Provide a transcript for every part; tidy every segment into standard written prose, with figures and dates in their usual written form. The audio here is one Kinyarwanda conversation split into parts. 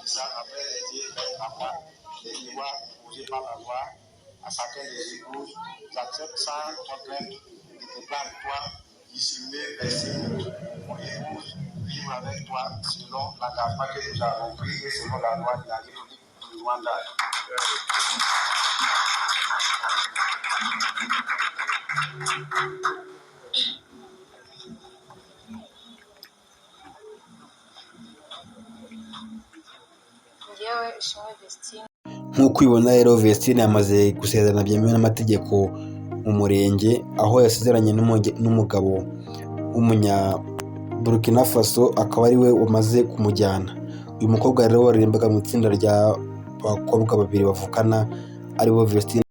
ça après les dires les lois posées par la loi à chacun des époux, j'accepte sans contrainte de te prendre toi, dissimuler les signes pour épouse, vivre avec toi selon l'engagement que nous avons pris et selon la loi de la République du Rwanda. nk'uko ubibona rero Vestine yamaze gusezerana byemewe n'amategeko mu murenge, aho yasezeranye n'umugabo w'umunya Burkina Faso, akaba ari we wamaze kumujyana. Uyu mukobwa rero waririmbaga mu itsinda ry'abakobwa babiri bavukana aribo Vestine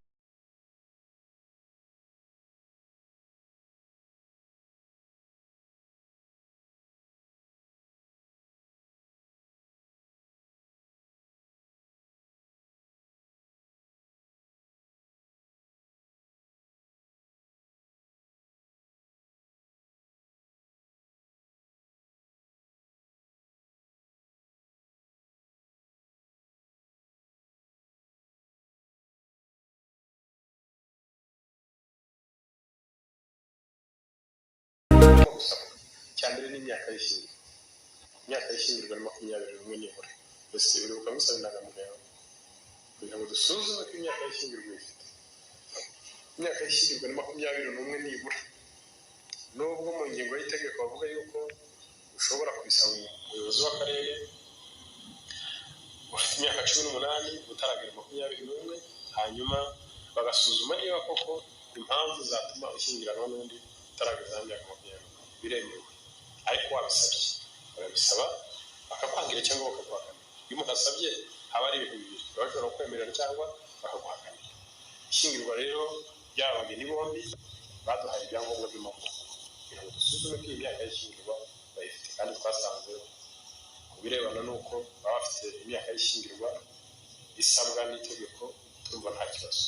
cyambere n'imyaka y'ishyingirwa. Imyaka y'ishyingirwa ni 21 nibura. Ese uribuka musaba indangamuntu kugira ngo dusuzume ko imyaka y'ishyingirwa ifite. Imyaka y'ishyingirwa ni 21 nibura. Nubwo mu ngingo y'itegeko bavuga yuko ushobora kubisaba umuyobozi w'akarere ufite imyaka 18 utaragera 21, hanyuma bagasuzuma niba koko impamvu zatuma ushyingiranwa n'undi utarageza imyaka 20 biremewe. Ariko wabisabye barabisaba bakakwangira cyangwa bakaguhakanira. Iyo umuntu asabye haba ari ibintu bibiri, bashobora kwemerera cyangwa bakaguhakanira. Ishyingirwa rero ry'abageni bombi baduhaye ibyangombwa by'amavuko kugira ngo dusuzume ko imyaka y'ishyingirwa bayifite, kandi twasanze ku birebana n'uko baba bafite imyaka y'ishyingirwa isabwa n'itegeko tumva nta kibazo.